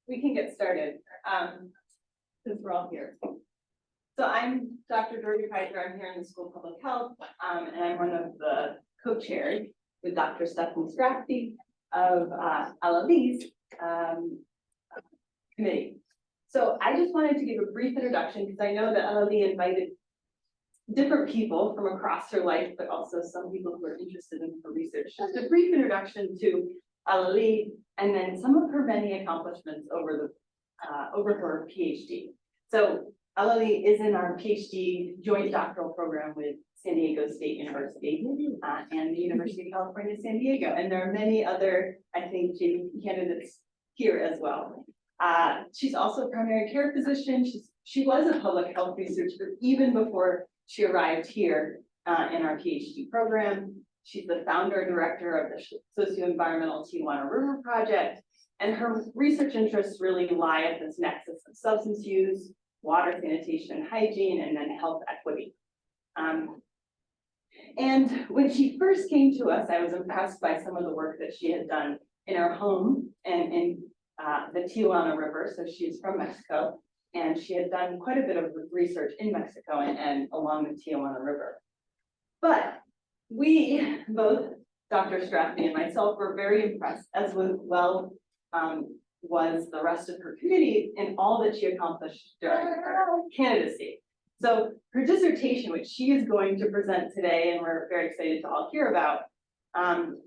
we can get started, since we're all here. So I'm Dr. Dorothy Kaiser. I'm here in the School of Public Health, and I'm one of the co-chairs with Dr. Stephanie Strachty of Alhelí's committee. So I just wanted to give a brief introduction because I know that Alhelí invited different people from across her life, but also some people who are interested in her research. Just a brief introduction to Alhelí, and then some of her many accomplishments over her PhD. So Alhelí is in our PhD joint doctoral program with San Diego State University and the University of California, San Diego. And there are many other, I think, JVP candidates here as well. She's also a primary care physician. She was a public health researcher even before she arrived here in our PhD program. She's the founder and director of the Socio-Environmental Tijuana River Project, and her research interests really lie at this nexus of substance use, water, sanitation, and hygiene, and then health equity. And when she first came to us, I was impressed by some of the work that she had done in her home and in the Tijuana River. So she's from Mexico, and she had done quite a bit of research in Mexico and along the Tijuana River. But we, both Dr. Strachty and myself, were very impressed, as was the rest of her committee, in all that she accomplished during her candidacy. So her dissertation, which she is going to present today, and we're very excited to all hear about,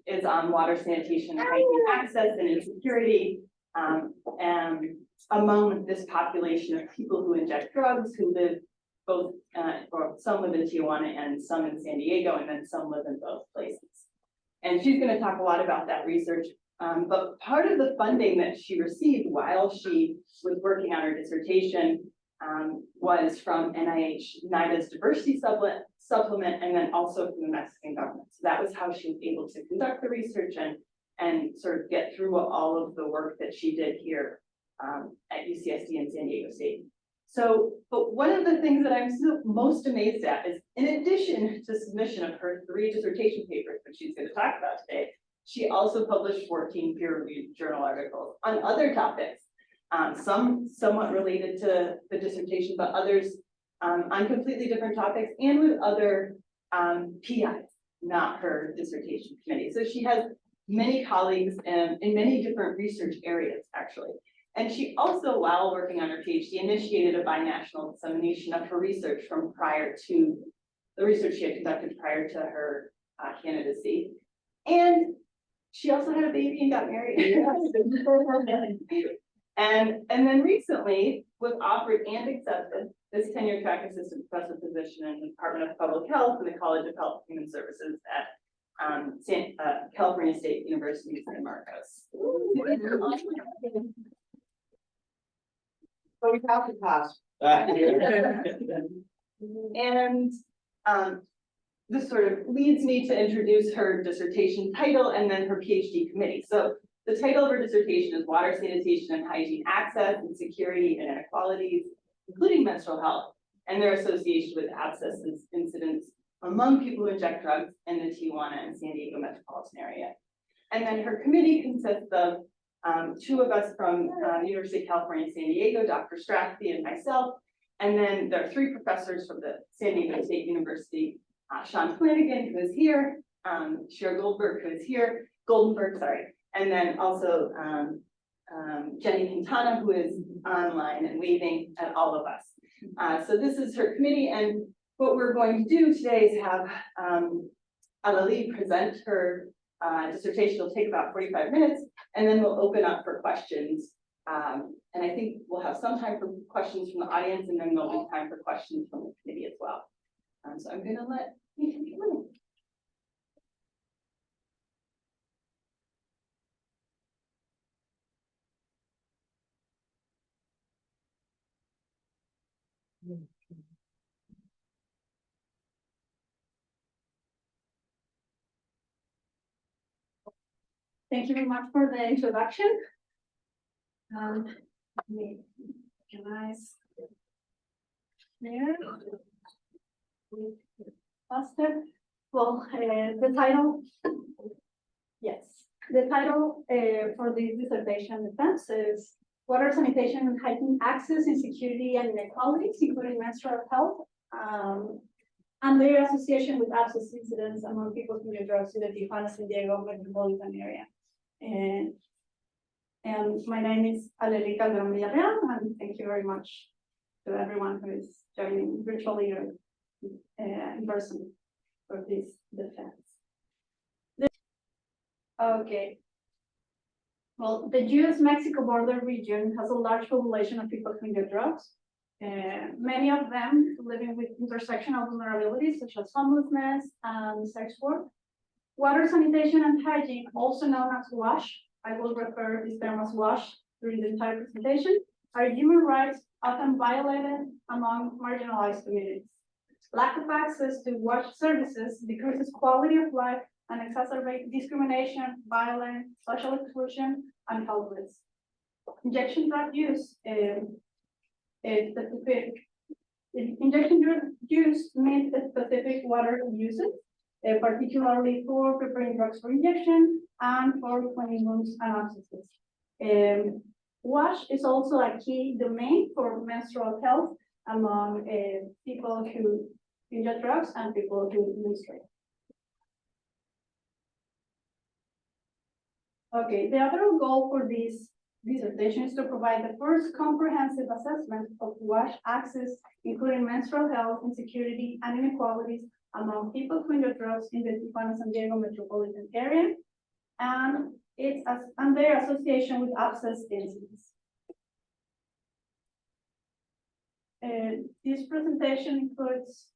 is on water, sanitation, and hygiene access and insecurity, and among this population of people who inject drugs, who live both, or some live in Tijuana and some in San Diego, and then some live in both places. And she's going to talk a lot about that research. But part of the funding that she received while she was working on her dissertation was from NIH NIDA's diversity supplement, and then also from the Mexican government. So that was how she was able to conduct the research and sort of get through all of the work that she did here at UCSD and San Diego State. So, but one of the things that I'm most amazed at is, in addition to submission of her 3 dissertation papers, which she's going to talk about today, she also published 14 peer-reviewed journal articles on other topics, some somewhat related to the dissertation, but others on completely different topics and with other PIs, not her dissertation committee. So she has many colleagues in many different research areas, actually. And she also, while working on her PhD, initiated a binational dissemination of her research from prior to the research she had conducted prior to her candidacy. And she also had a baby and got married. and then recently was offered and accepted this tenure track assistant professor position in the Department of Public Health in the College of Health and Human Services at California State University, San Marcos. So we have to pass. And this sort of leads me to introduce her dissertation title and then her PhD committee. So the title of her dissertation is Water, Sanitation and Hygiene Access, Insecurity and Inequalities, including menstrual health, and their association with abscess incidence among people who inject drugs in the Tijuana and San Diego metropolitan area. And then her committee consists of 2 of us from the University of California, San Diego, Dr. Strachty and myself. And then there are 3 professors from the San Diego State University, Sean Flanagan, who is here, Cher Goldenberg, sorry, and then also Jenny Quintana, who is online and waving at all of us. So this is her committee, and what we're going to do today is have Alhelí present her dissertation. Will take about 45 minutes, and then we'll open up for questions. And I think we'll have some time for questions from the audience, and then there'll be time for questions from the committee as well. So I'm going to let you take a minute. Thank you very much for the introduction. Can I there? Faster. Well, the title. Yes, the title for this dissertation defense is water sanitation and hygiene access, insecurity and inequalities, including menstrual health, and their association with abscess incidence among people who use drugs in the Tijuana, San Diego metropolitan area. And my name is Alhelí Calderón Villarreal, and thank you very much to everyone who is joining virtually or in person for this defense. Okay. Well, the US-Mexico border region has a large population of people who use drugs. Many of them living with intersectional vulnerabilities such as homelessness and sex work. Water sanitation and hygiene, also known as WASH, I will refer to this term as WASH during the entire presentation, are human rights often violated among marginalized communities. Lack of access to WASH services decreases quality of life and exacerbate discrimination, violence, social exclusion, and health risks. Injection drug use injection drug use means specific water uses, particularly for preparing drugs for injection and for cleaning wounds and abscesses. WASH is also a key domain for menstrual health among people who inject drugs and people who menstruate. Okay, the other goal for this dissertation is to provide the first comprehensive assessment of WASH access, including menstrual health, insecurity, and inequalities among people who inject drugs in the Tijuana, San Diego metropolitan area, and their association with abscess incidence. This presentation includes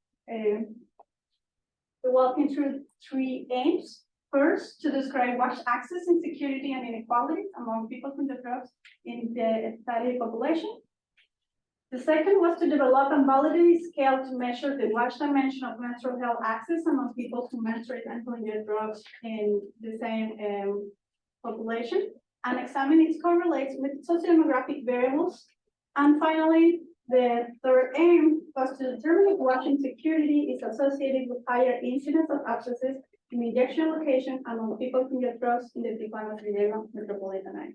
walking through 3 aims. First, to describe WASH access, insecurity, and inequalities among people who inject drugs in the study population. The second was to develop a validity scale to measure the WASH dimension of menstrual health access among people who menstruate and who inject drugs in the same population, and examine its correlates with sociodemographic variables. And finally, the third aim was to determine if WASH insecurity is associated with higher incidence of abscesses in injection location among people who inject drugs in the Tijuana, San Diego metropolitan area.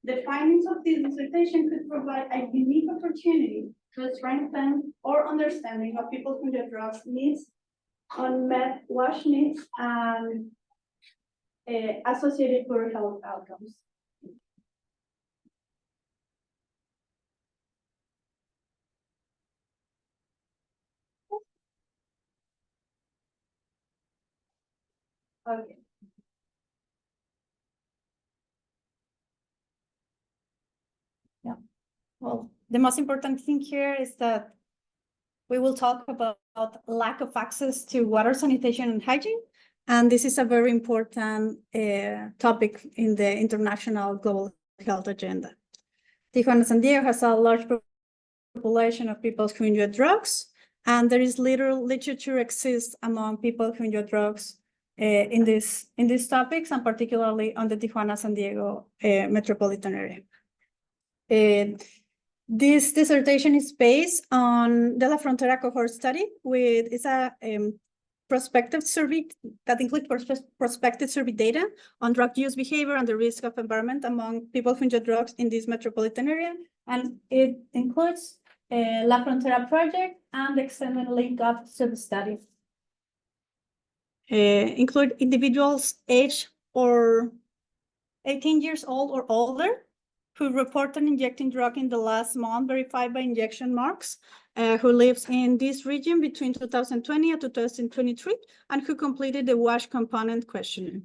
The findings of this dissertation could provide a unique opportunity to strengthen our understanding of people who inject drugs needs, unmet WASH needs, and associated poor health outcomes. Okay. Yeah. Well, the most important thing here is that we will talk about lack of access to water sanitation and hygiene. And this is a very important topic in the international global health agenda. Tijuana, San Diego has a large population of people who enjoy drugs, and there is little literature exists among people who enjoy drugs in these topics, and particularly on the Tijuana, San Diego metropolitan area. This dissertation is based on the La Frontera cohort study, it's a prospective survey that includes prospective survey data on drug use behavior and the risk of environment among people who enjoy drugs in this metropolitan area. And it includes La Frontera project and the extended link of sub-study. Include individuals aged or 18 years old or older who reported injecting drug in the last month verified by injection marks, who lives in this region between 2020 and 2023, and who completed the WASH component questionnaire.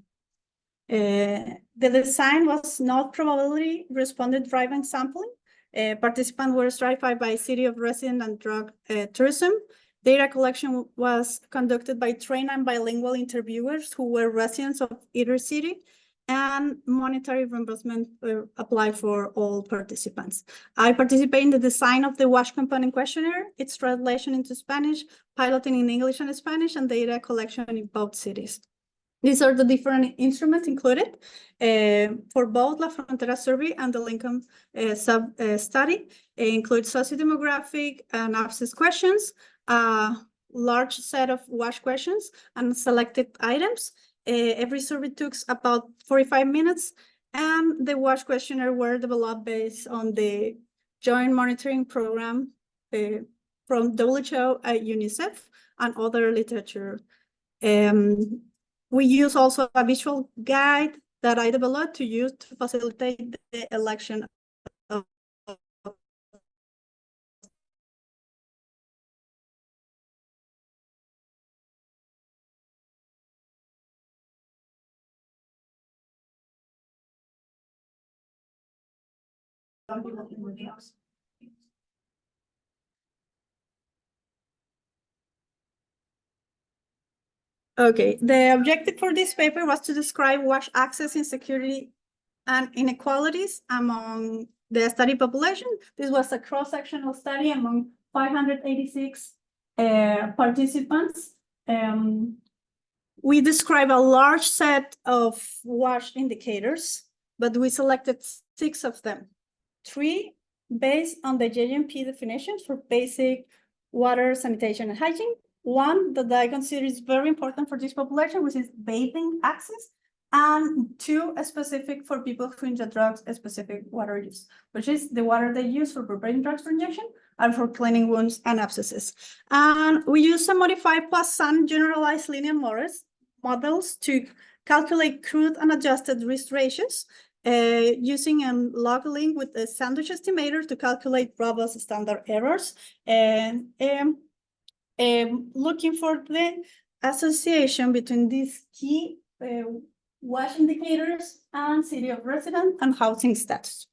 The design was not probability responded driven sampling. Participants were stratified by city of residence and drug tourism. Data collection was conducted by trained and bilingual interviewers who were residents of either city, and monetary reimbursement applied for all participants. I participate in the design of the WASH component questionnaire, its translation into Spanish, piloting in English and Spanish, and data collection in both cities. These are the different instruments included for both La Frontera survey and the Lincoln sub-study. It includes sociodemographic and abscess questions, a large set of WASH questions, and selected items. Every survey took about 45 minutes. And the WASH questionnaire were developed based on the joint monitoring program from WHO, UNICEF, and other literature. We use also a visual guide that I developed to use to facilitate the election of Okay, the objective for this paper was to describe WASH access, insecurity, and inequalities among the study population. This was a cross-sectional study among 586 participants. We describe a large set of WASH indicators, but we selected 6 of them. 3 based on the JMP definitions for basic water, sanitation, and hygiene. 1 that I consider is very important for this population, which is bathing access, and 2 specific for people who inject drugs, specific water use, which is the water they use for preparing drugs for injection and for cleaning wounds and abscesses. And we use a modified Poisson generalized linear models to calculate crude and adjusted risk ratios using a log link with the sandwich estimator to calculate robust standard errors, and looking for the association between these key WASH indicators and city of residence and housing status.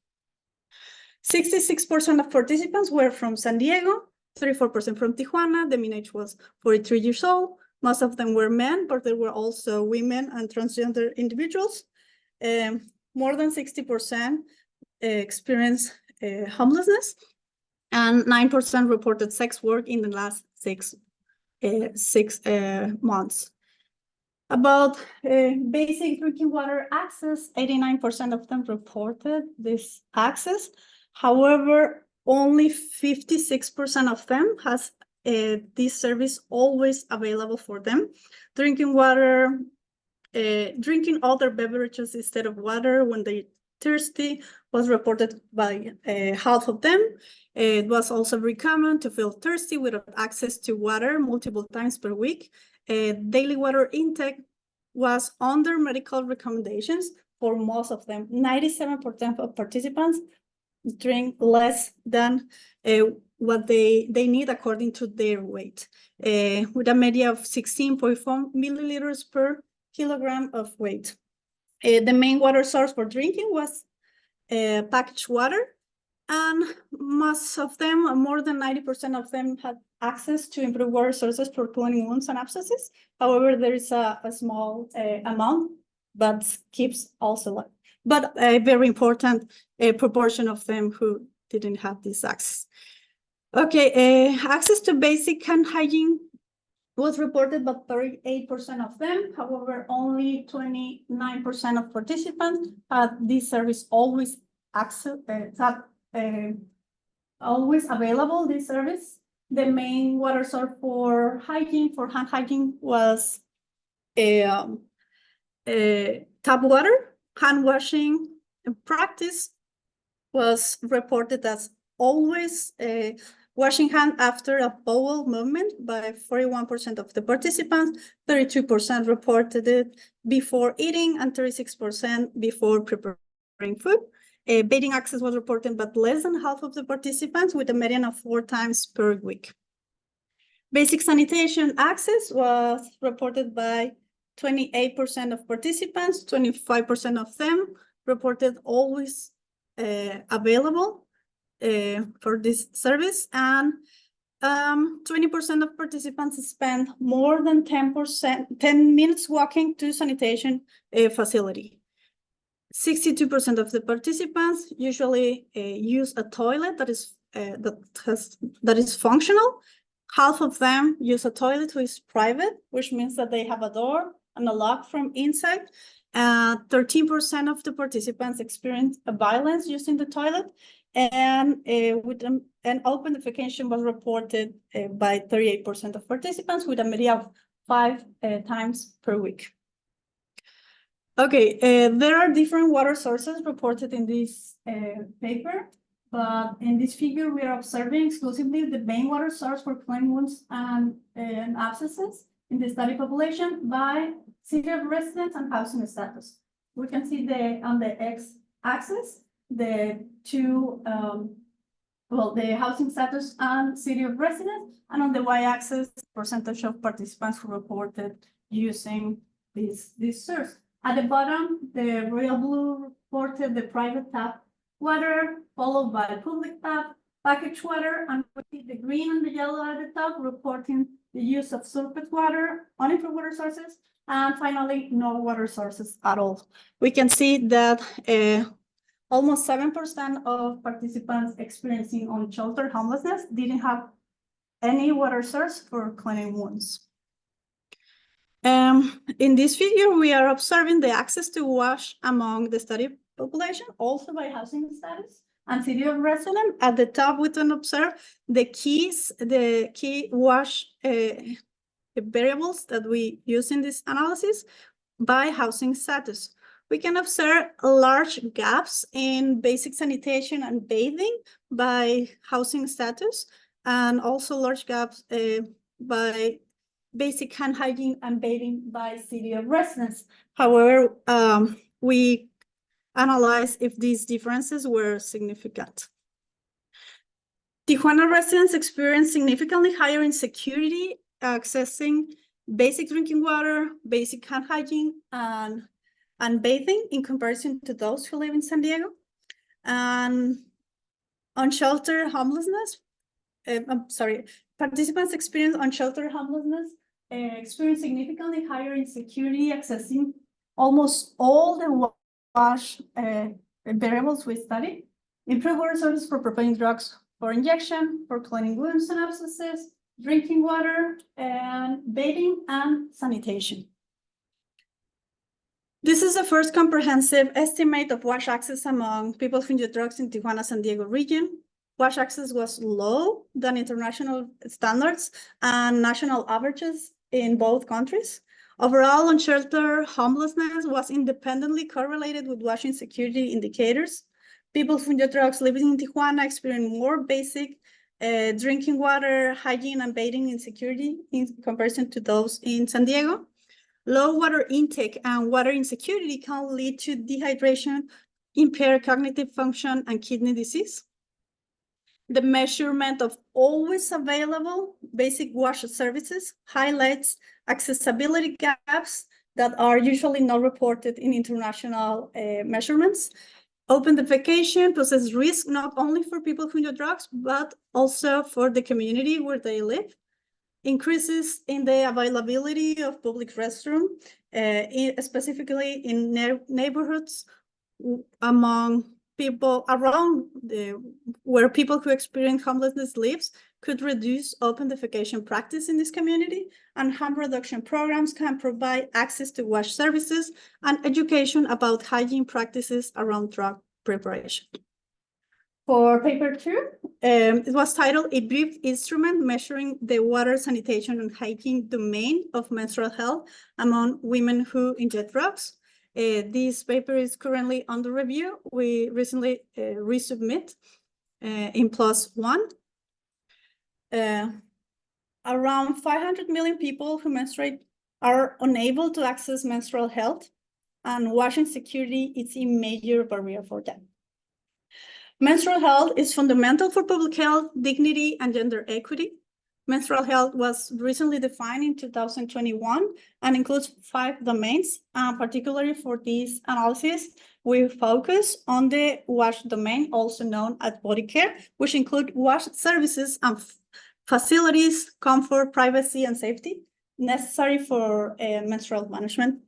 66% of participants were from San Diego, 34% from Tijuana. The mean age was 43 years old. Most of them were men, but there were also women and transgender individuals. More than 60% experienced homelessness, and 9% reported sex work in the last six months. About basic drinking water access, 89% of them reported this access. However, only 56% of them has this service always available for them. Drinking water, drinking other beverages instead of water when they're thirsty was reported by half of them. It was also very common to feel thirsty without access to water multiple times per week. Daily water intake was under medical recommendations for most of them. 97% of participants drink less than what they need according to their weight, with a media of 16.4 milliliters per kilogram of weight. The main water source for drinking was packaged water, and most of them, more than 90% of them, had access to improved water sources for cleaning wounds and abscesses. However, there is a small amount, but keeps also, but a very important proportion of them who didn't have this access. Okay, access to basic hand hygiene was reported by 38% of them. However, only 29% of participants had this service always always available, this service. The main water source for hygiene, for hand hygiene, was tap water. Hand washing practice was reported as always washing hand after a bowel movement by 41% of the participants. 32% reported it before eating, and 36% before preparing food. Bathing access was reported, but less than half of the participants, with a median of 4 times per week. Basic sanitation access was reported by 28% of participants. 25% of them reported always available for this service, and 20% of participants spend more than 10 minutes walking to sanitation facility. 62% of the participants usually use a toilet that is functional. Half of them use a toilet which is private, which means that they have a door and a lock from inside. 13% of the participants experience violence using the toilet, and with an open defecation was reported by 38% of participants, with a media of 5 times per week. Okay, there are different water sources reported in this paper, but in this figure, we are observing exclusively the main water source for clean wounds and abscesses in the study population by city of residence and housing status. We can see on the x-axis, the two, the housing status and city of residence, and on the y-axis, percentage of participants who reported using this source. At the bottom, the royal blue reported the private tap water, followed by public tap, packaged water, and we see the green and the yellow at the top reporting the use of surface water, unimproved water sources, and finally, no water sources at all. We can see that almost 7% of participants experiencing unsheltered homelessness didn't have any water source for cleaning wounds. In this figure, we are observing the access to wash among the study population, also by housing status and city of residence. At the top, we can observe the key wash variables that we use in this analysis by housing status. We can observe large gaps in basic sanitation and bathing by housing status, and also large gaps by basic hand hygiene and bathing by city of residence. However, we analyze if these differences were significant. Tijuana residents experience significantly higher insecurity accessing basic drinking water, basic hand hygiene, and bathing in comparison to those who live in San Diego. And unsheltered homelessness, participants experience unsheltered homelessness, experience significantly higher insecurity accessing almost all the wash variables we studied. Improved water sources for preparing drugs for injection, for cleaning wounds and abscesses, drinking water, and bathing and sanitation. This is the first comprehensive estimate of wash access among people who inject drugs in Tijuana, San Diego region. Wash access was low than international standards and national averages in both countries. Overall, unsheltered homelessness was independently correlated with wash insecurity indicators. People who inject drugs living in Tijuana experience more basic drinking water, hygiene, and bathing insecurity in comparison to those in San Diego. Low water intake and water insecurity can lead to dehydration, impaired cognitive function, and kidney disease. The measurement of always available basic wash services highlights accessibility gaps that are usually not reported in international measurements. Open defecation poses risk not only for people who use drugs, but also for the community where they live. Increases in the availability of public restroom, specifically in neighborhoods among people around where people who experience homelessness lives, could reduce open defecation practice in this community, and harm reduction programs can provide access to wash services and education about hygiene practices around drug preparation. For paper 2, it was titled A Brief Instrument Measuring the Water, Sanitation, and Hygiene Domain of Menstrual Health Among Women Who Inject Drugs. This paper is currently under review. We recently resubmit in +1. Around 500 million people who menstruate are unable to access menstrual health, and wash insecurity is a major barrier for them. Menstrual health is fundamental for public health, dignity, and gender equity. Menstrual health was recently defined in 2021 and includes 5 domains. Particularly for this analysis, we focus on the wash domain, also known as body care, which include wash services and facilities, comfort, privacy, and safety necessary for menstrual management.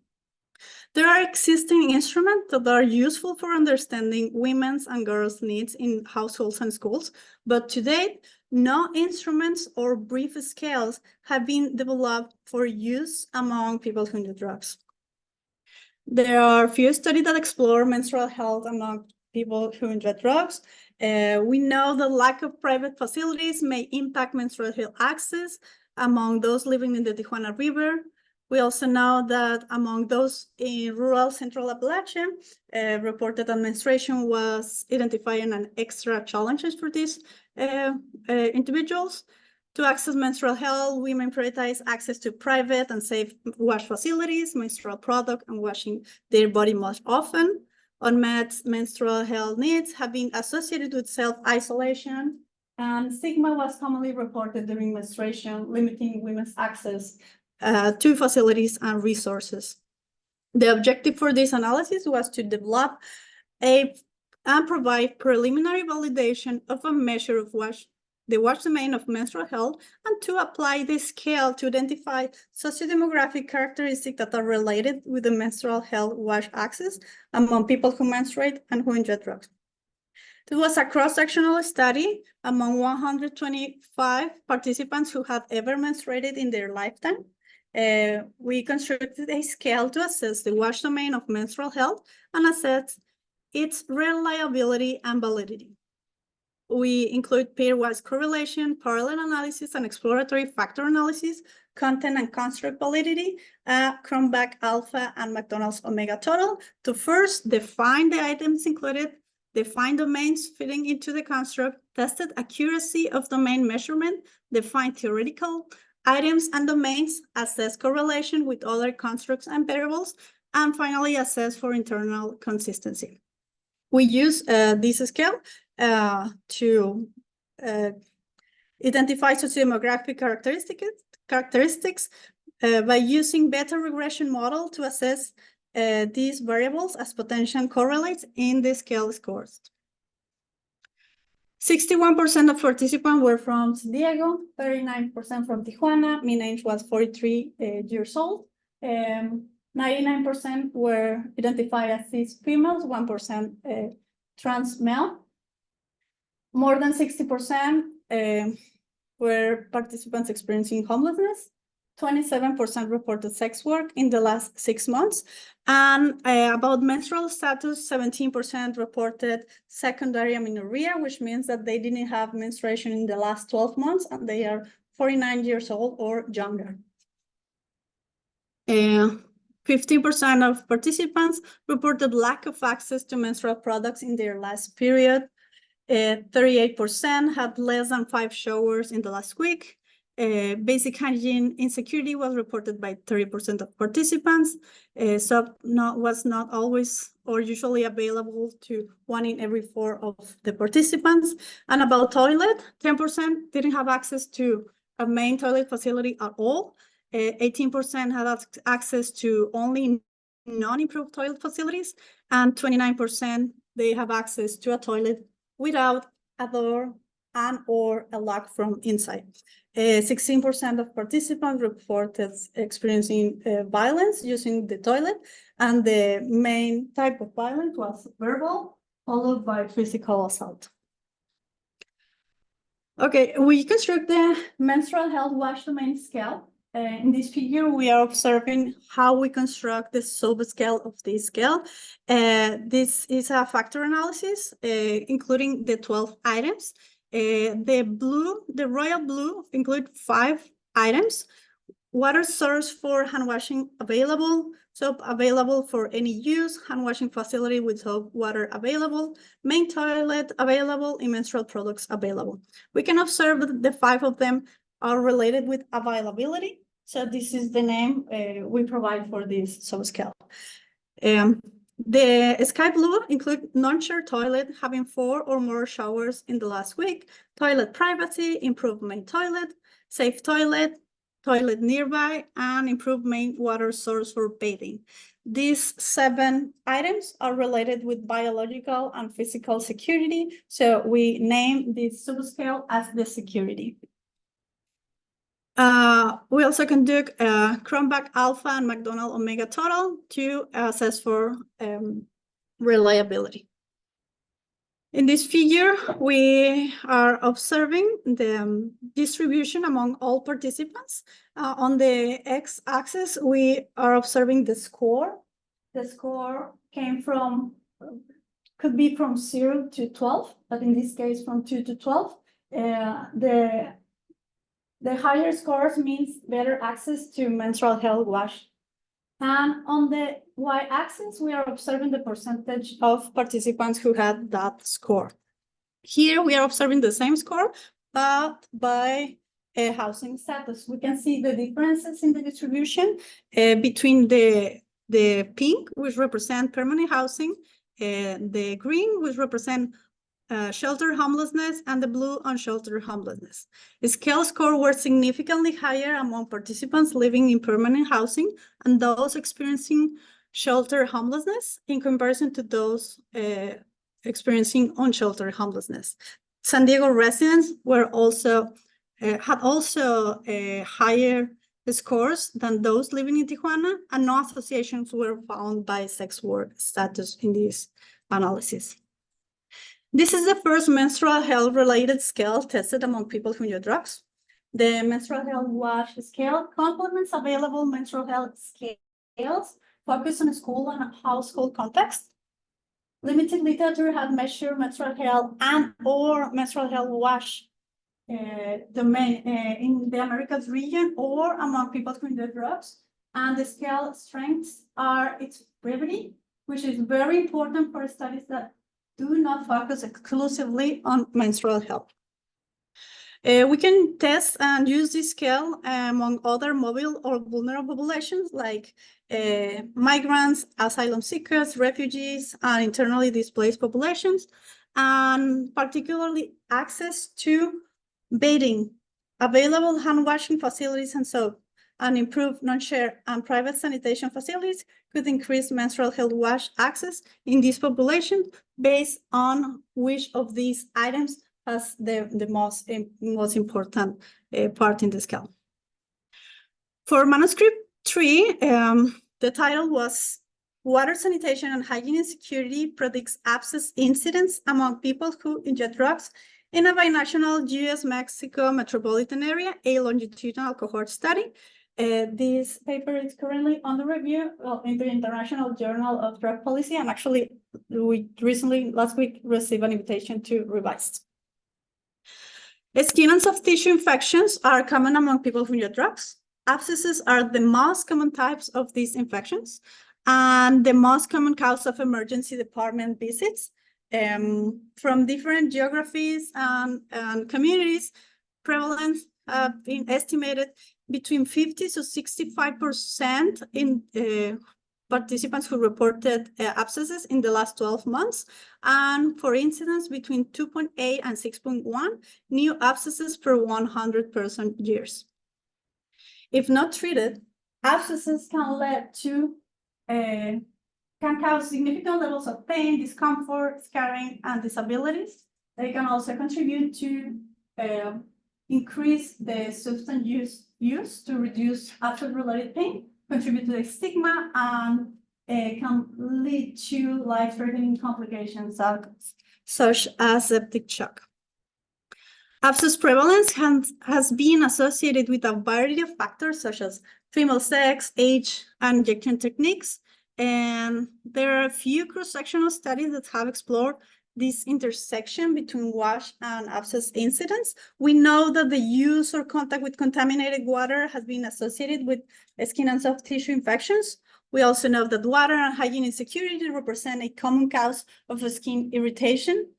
There are existing instruments that are useful for understanding women's and girls' needs in households and schools, but to date, no instruments or brief scales have been developed for use among people who use drugs. There are few studies that explore menstrual health among people who inject drugs. We know the lack of private facilities may impact menstrual health access among those living in the Tijuana River. We also know that among those in rural Central Appalachia, reported that menstruation was identifying an extra challenges for these individuals. To access menstrual health, women prioritize access to private and safe wash facilities, menstrual product, and washing their body most often. Unmet menstrual health needs have been associated with self-isolation, and stigma was commonly reported during menstruation, limiting women's access to facilities and resources. The objective for this analysis was to develop and provide preliminary validation of a measure of the wash domain of menstrual health, and to apply the scale to identify sociodemographic characteristics that are related with the menstrual health wash access among people who menstruate and who inject drugs. It was a cross-sectional study among 125 participants who have ever menstruated in their lifetime. We constructed a scale to assess the wash domain of menstrual health and assess its reliability and validity. We include pairwise correlation, parallel analysis, and exploratory factor analysis, content and construct validity, Cronbach alpha and McDonald's omega total to first define the items included, define domains fitting into the construct, tested accuracy of domain measurement, define theoretical items and domains, assess correlation with other constructs and variables, and finally assess for internal consistency. We use this scale to identify sociodemographic characteristics by using beta regression model to assess these variables as potential correlates in the scale scores. 61% of participants were from San Diego, 39% from Tijuana, mean age was 43 years old. 99% were identified as cis females, 1% trans male. More than 60% were participants experiencing homelessness. 27% reported sex work in the last 6 months. And about menstrual status, 17% reported secondary amenorrhea, which means that they didn't have menstruation in the last 12 months and they are 49 years old or younger. 15% of participants reported lack of access to menstrual products in their last period. 38% had less than 5 showers in the last week. Basic hygiene insecurity was reported by 30% of participants. Soap was not always or usually available to 1 in every 4 of the participants. And about toilet, 10% didn't have access to a main toilet facility at all. 18% had access to only non-improved toilet facilities, and 29% they have access to a toilet without a door and or a lock from inside. 16% of participants reported experiencing violence using the toilet, and the main type of violence was verbal, followed by physical assault. Okay, we construct the menstrual health wash domain scale. In this figure, we are observing how we construct the subscale of this scale. This is a factor analysis, including the 12 items. The royal blue include 5 items: water source for hand washing available, soap available for any use, hand washing facility with soap water available, main toilet available, and menstrual products available. We can observe that the 5 of them are related with availability. So this is the name we provide for this subscale. The sky blue include non-shared toilet, having 4 or more showers in the last week, toilet privacy, improved main toilet, safe toilet, toilet nearby, and improved main water source for bathing. These 7 items are related with biological and physical security, so we name this subscale as the security. We also conduct Cronbach alpha and McDonald omega total to assess for reliability. In this figure, we are observing the distribution among all participants. On the x-axis, we are observing the score. The score could be from 0 to 12, but in this case, from 2 to 12. The The higher scores means better access to menstrual health wash. And on the y-axis, we are observing the percentage of participants who had that score. Here we are observing the same score, but by housing status. We can see the differences in the distribution between the pink, which represent permanent housing, the green, which represent shelter homelessness, and the blue unsheltered homelessness. The scale score were significantly higher among participants living in permanent housing and those experiencing shelter homelessness in comparison to those experiencing unsheltered homelessness. San Diego residents were also had also higher scores than those living in Tijuana, and no associations were found by sex work status in this analysis. This is the first menstrual health related scale tested among people who use drugs. The menstrual health wash scale complements available menstrual health scales focused on school and household context. Limited literature has measured menstrual health and or menstrual health wash domain in the Americas region or among people who use drugs. And the scale strengths are its brevity, which is very important for studies that do not focus exclusively on menstrual health. We can test and use this scale among other mobile or vulnerable populations like migrants, asylum seekers, refugees, and internally displaced populations, and particularly access to bathing, available hand washing facilities and soap, and improved non-share and private sanitation facilities could increase menstrual health wash access in this population based on which of these items has the most important part in the scale. For manuscript 3, the title was Water Sanitation and Hygiene Insecurity Predicts Abscess Incidence Among People Who Inject Drugs in a Binational US-Mexico Metropolitan Area, a longitudinal cohort study. This paper is currently under review in the International Journal of Drug Policy, and actually we recently, last week, received an invitation to revise. Skin and soft tissue infections are common among people who use drugs. Abscesses are the most common types of these infections and the most common cause of emergency department visits. From different geographies and communities, prevalence have been estimated between 50 to 65% in participants who reported abscesses in the last 12 months. And for incidence, between 2.8 and 6.1 new abscesses per 100 person years. If not treated, abscesses can lead to can cause significant levels of pain, discomfort, scarring, and disabilities. They can also contribute to increase the substance use to reduce abscess-related pain, contribute to the stigma, and can lead to life-threatening complications such as septic shock. Abscess prevalence has been associated with a variety of factors such as female sex, age, and injection techniques. And there are a few cross-sectional studies that have explored this intersection between wash and abscess incidence. We know that the use or contact with contaminated water has been associated with skin and soft tissue infections. We also know that water and hygiene insecurity represent a common cause of skin irritation.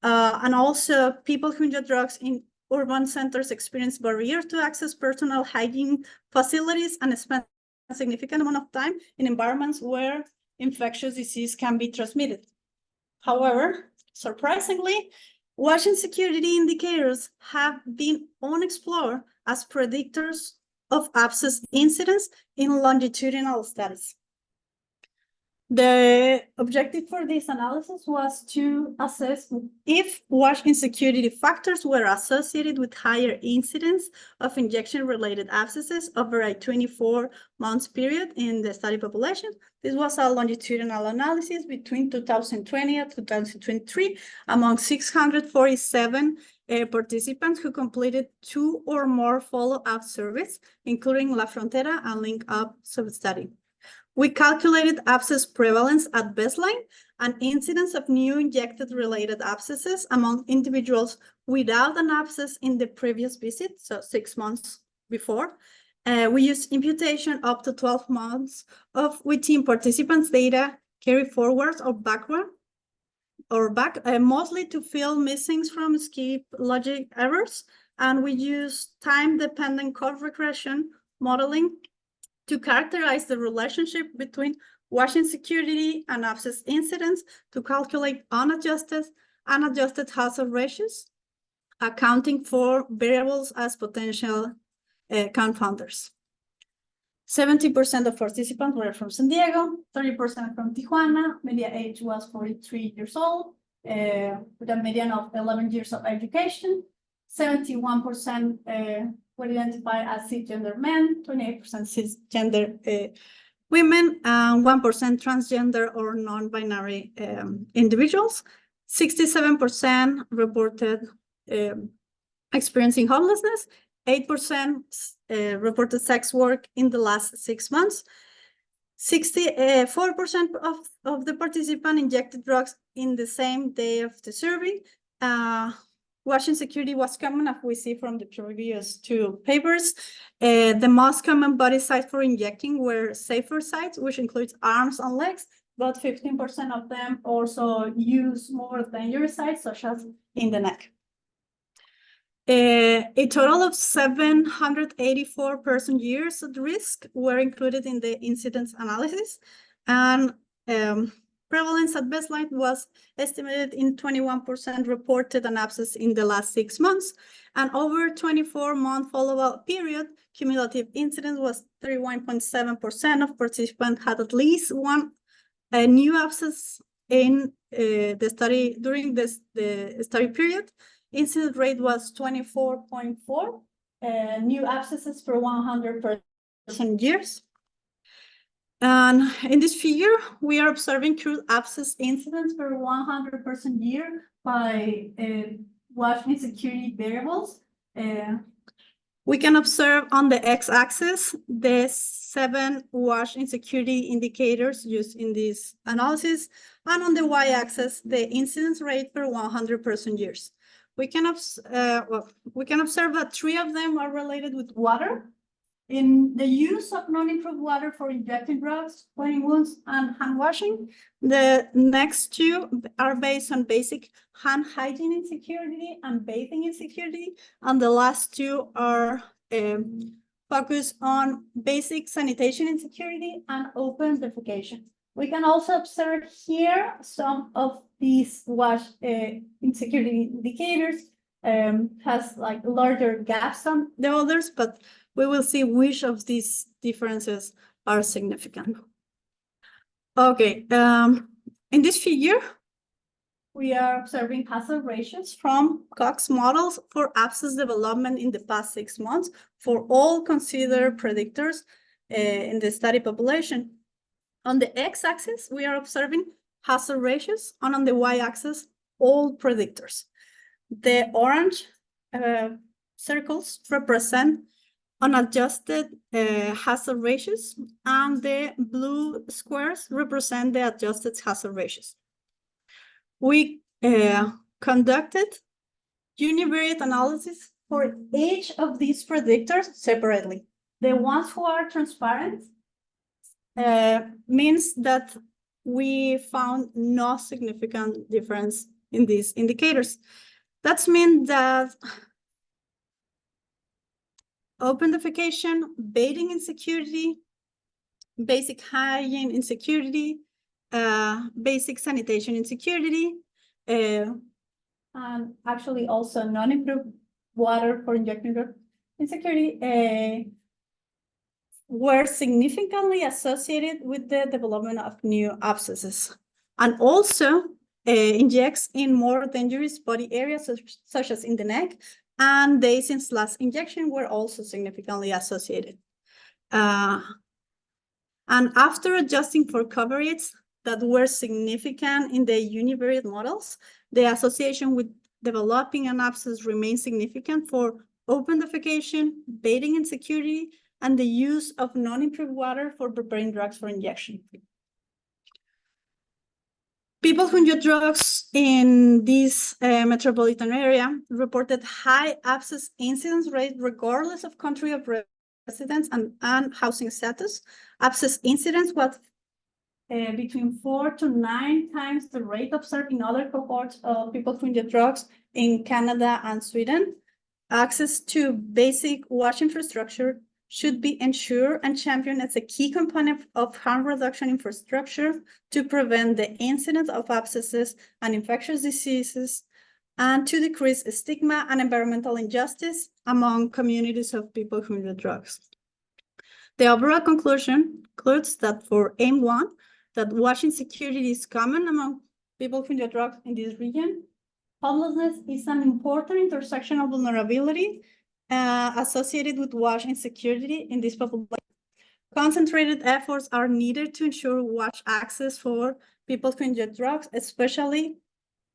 And also people who inject drugs in urban centers experience barriers to access personal hygiene facilities and spend a significant amount of time in environments where infectious disease can be transmitted. However, surprisingly, wash insecurity indicators have been unexplored as predictors of abscess incidence in longitudinal studies. The objective for this analysis was to assess if wash insecurity factors were associated with higher incidence of injection-related abscesses over a 24-month period in the study population. This was a longitudinal analysis between 2020 and 2023 among 647 participants who completed 2 or more follow-up surveys, including La Frontera and Link Up sub-study. We calculated abscess prevalence at baseline and incidence of new injected related abscesses among individuals without an abscess in the previous visit, so 6 months before. We used imputation up to 12 months of within participants' data carry forwards or backward or back, mostly to fill missings from skip logic errors. And we use time-dependent curve regression modeling to characterize the relationship between wash insecurity and abscess incidence to calculate unadjusted and adjusted hazard ratios, accounting for variables as potential confounders. 70% of participants were from San Diego, 30% from Tijuana. Media age was 43 years old, with a median of 11 years of education. 71% were identified as cisgender men, 28% cisgender women, and 1% transgender or non-binary individuals. 67% reported experiencing homelessness. 8% reported sex work in the last 6 months. 64% of the participants injected drugs in the same day of the survey. Wash insecurity was common, as we see from the previous 2 papers. The most common body sites for injecting were safer sites, which includes arms and legs, but 15% of them also use more dangerous sites, such as in the neck. A total of 784 person years at risk were included in the incidence analysis, and prevalence at baseline was estimated in 21% reported an abscess in the last 6 months, and over 24-month follow-up period, cumulative incidence was 31.7% of participants had at least one new abscess in the study during the study period. Incidence rate was 24.4 new abscesses per 100 person years. And in this figure, we are observing crude abscess incidence per 100 person year by wash insecurity variables. We can observe on the x-axis the 7 wash insecurity indicators used in this analysis, and on the y-axis the incidence rate per 100 person years. We can observe that 3 of them are related with water. In the use of non-improved water for injecting drugs, cleaning wounds, and hand washing. The next 2 are based on basic hand hygiene insecurity and bathing insecurity, and the last 2 are focused on basic sanitation insecurity and open defecation. We can also observe here some of these wash insecurity indicators has like larger gaps than the others, but we will see which of these differences are significant. Okay, in this figure, we are observing hazard ratios from Cox models for abscess development in the past 6 months for all considered predictors in the study population. On the x-axis, we are observing hazard ratios, and on the y-axis, all predictors. The orange circles represent unadjusted hazard ratios, and the blue squares represent the adjusted hazard ratios. We conducted univariate analysis for each of these predictors separately. The ones who are transparent means that we found no significant difference in these indicators. That means that open defecation, bathing insecurity, basic hygiene insecurity, basic sanitation insecurity, and actually also non-improved water for injecting drug insecurity were significantly associated with the development of new abscesses, and also injects in more dangerous body areas such as in the neck, and days since last injection were also significantly associated. And after adjusting for coverages that were significant in the univariate models, the association with developing an abscess remains significant for open defecation, bathing insecurity, and the use of non-improved water for preparing drugs for injection. People who inject drugs in this metropolitan area reported high abscess incidence rate regardless of country of residence and housing status. Abscess incidence was between 4 to 9 times the rate observed in other cohorts of people who inject drugs in Canada and Sweden. Access to basic wash infrastructure should be ensured and championed as a key component of harm reduction infrastructure to prevent the incidence of abscesses and infectious diseases and to decrease stigma and environmental injustice among communities of people who inject drugs. The overall conclusion concludes that for aim 1, that wash insecurity is common among people who inject drugs in this region. Homelessness is an important intersectional vulnerability associated with wash insecurity in this population. Concentrated efforts are needed to ensure wash access for people who inject drugs, especially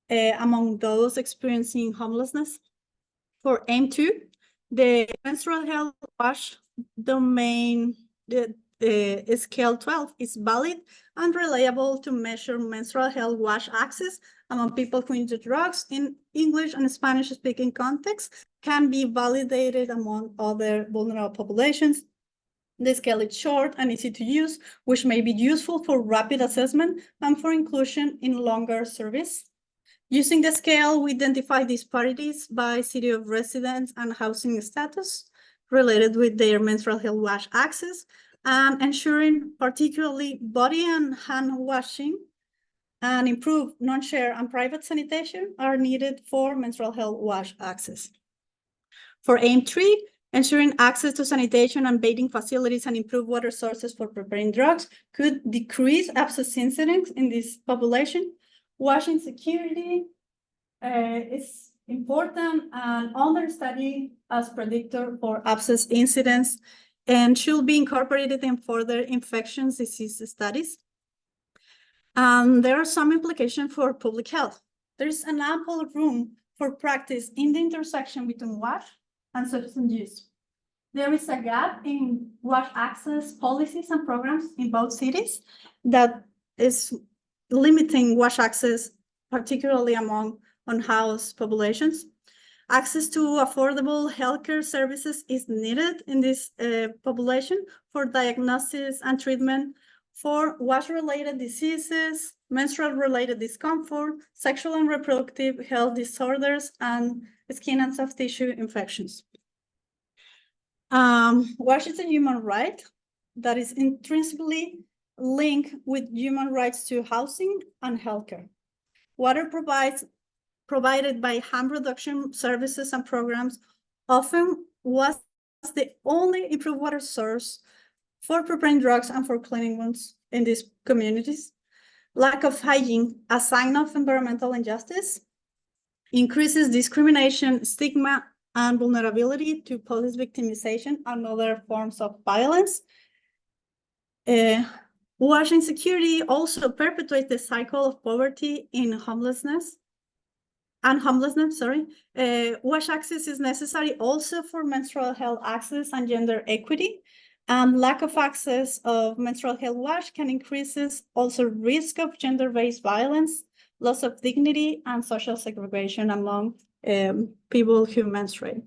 among those experiencing homelessness. For aim 2, the menstrual health wash domain, the scale 12 is valid and reliable to measure menstrual health wash access among people who inject drugs in English and Spanish-speaking contexts, can be validated among other vulnerable populations. The scale is short and easy to use, which may be useful for rapid assessment and for inclusion in longer surveys. Using the scale, we identify disparities by city of residence and housing status related with their menstrual health wash access, and ensuring particularly body and hand washing and improved non-share and private sanitation are needed for menstrual health wash access. For aim 3, ensuring access to sanitation and bathing facilities and improved water sources for preparing drugs could decrease abscess incidence in this population. Wash insecurity is important and understudied as predictor for abscess incidence and should be incorporated in further infectious disease studies. There are some implications for public health. There's an ample room for practice in the intersection between wash and substance use. There is a gap in wash access policies and programs in both cities that is limiting wash access, particularly among unhoused populations. Access to affordable healthcare services is needed in this population for diagnosis and treatment for wash-related diseases, menstrual-related discomfort, sexual and reproductive health disorders, and skin and soft tissue infections. Wash is a human right that is intrinsically linked with human rights to housing and healthcare. Water provided by harm reduction services and programs often was the only improved water source for preparing drugs and for cleaning wounds in these communities. Lack of hygiene, a sign of environmental injustice, increases discrimination, stigma, and vulnerability to police victimization and other forms of violence. Wash insecurity also perpetuates the cycle of poverty in homelessness. Wash access is necessary also for menstrual health access and gender equity. And lack of access of menstrual health wash can increase also risk of gender-based violence, loss of dignity, and social segregation among people who menstruate.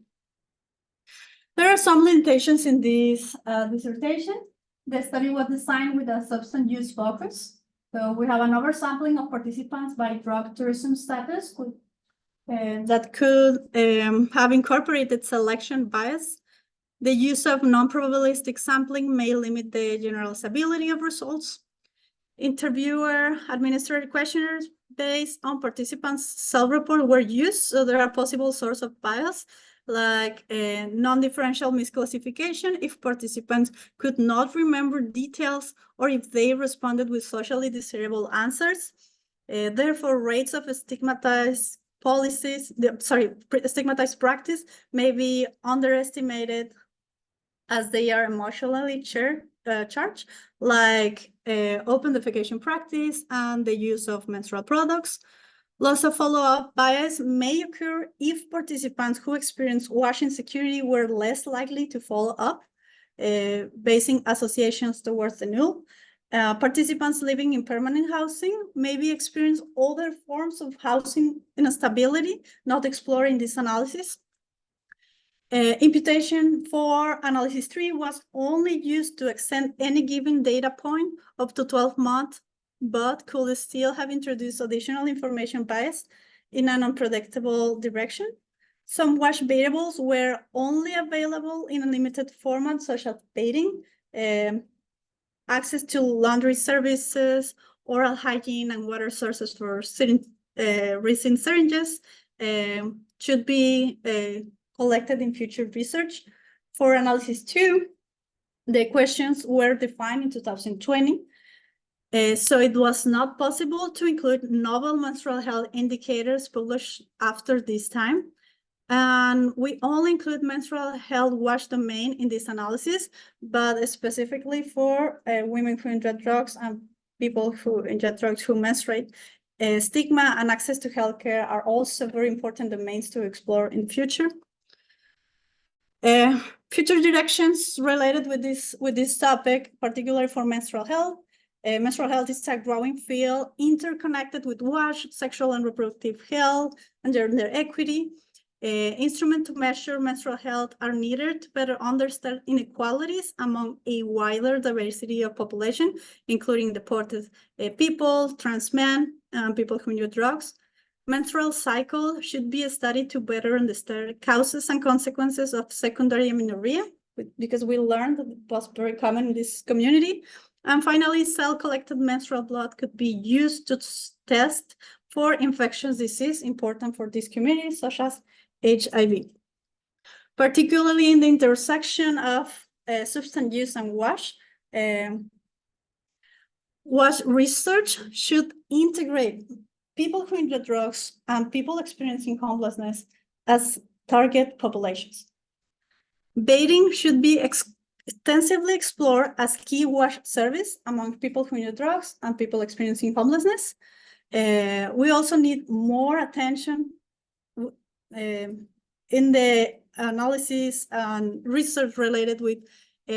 There are some limitations in this dissertation. The study was designed with a substance use focus. So we have an oversampling of participants by drug tourism status that could have incorporated selection bias. The use of non-probabilistic sampling may limit the generalizability of results. Interviewer administered questionnaires based on participants' self-report were used, so there are possible sources of bias, like non-differential misclassification if participants could not remember details or if they responded with socially desirable answers. Therefore, rates of stigmatized practice may be underestimated as they are emotionally charged, like open defecation practice and the use of menstrual products. Loss of follow-up bias may occur if participants who experience wash insecurity were less likely to follow up. basing associations towards the null. Participants living in permanent housing maybe experience other forms of housing instability, not explored in this analysis. Imputation for analysis 3 was only used to extend any given data point up to 12 months, but could still have introduced additional information bias in an unpredictable direction. Some WASH variables were only available in a limited format, such as bathing, access to laundry services, oral hygiene, and water sources for resin syringes should be collected in future research. For analysis 2, the questions were defined in 2020. So it was not possible to include novel menstrual health indicators published after this time. And we only include menstrual health WASH domain in this analysis, but specifically for women who inject drugs and people who inject drugs who menstruate. Stigma and access to healthcare are also very important domains to explore in future. Future directions related with this topic, particularly for menstrual health. Menstrual health is a growing field interconnected with WASH, sexual and reproductive health, and gender equity. Instruments to measure menstrual health are needed to better understand inequalities among a wider diversity of population, including deported people, trans men, and people who use drugs. Menstrual cycle should be studied to better understand causes and consequences of secondary amenorrhea, because we learned that it was very common in this community. And finally, cell-collected menstrual blood could be used to test for infectious disease important for this community, such as HIV. Particularly in the intersection of substance use and WASH, WASH research should integrate people who inject drugs and people experiencing homelessness as target populations. Bathing should be extensively explored as key WASH service among people who inject drugs and people experiencing homelessness. We also need more attention in the analysis and research related with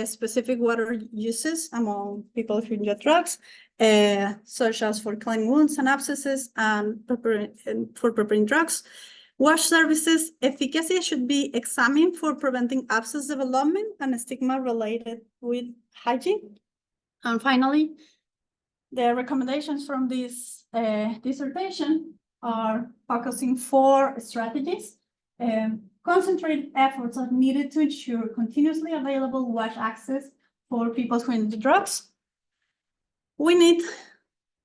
specific water uses among people who inject drugs, such as for cleaning wounds and abscesses and for preparing drugs. WASH services efficacy should be examined for preventing abscess development and stigma related with hygiene. And finally, the recommendations from this dissertation are focusing 4 strategies. Concentrated efforts are needed to ensure continuously available WASH access for people who need drugs. We need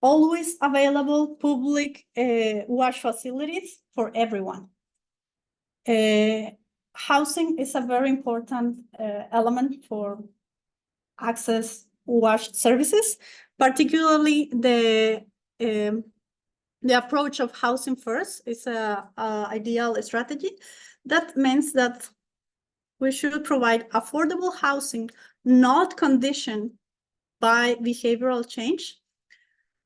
always available public WASH facilities for everyone. Housing is a very important element for access WASH services, particularly the approach of housing first is a ideal strategy. That means that we should provide affordable housing, not conditioned by behavioral change.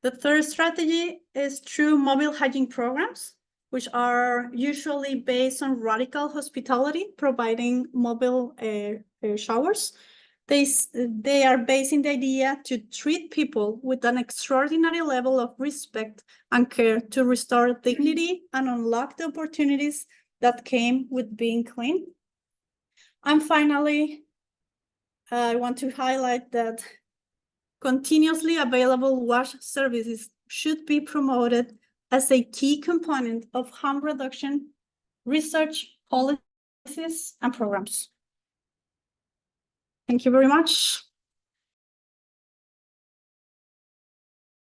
The third strategy is through mobile hygiene programs, which are usually based on radical hospitality, providing mobile showers. They are based in the idea to treat people with an extraordinary level of respect and care to restore dignity and unlock the opportunities that came with being clean. And finally, I want to highlight that continuously available WASH services should be promoted as a key component of harm reduction research policies and programs. Thank you very much.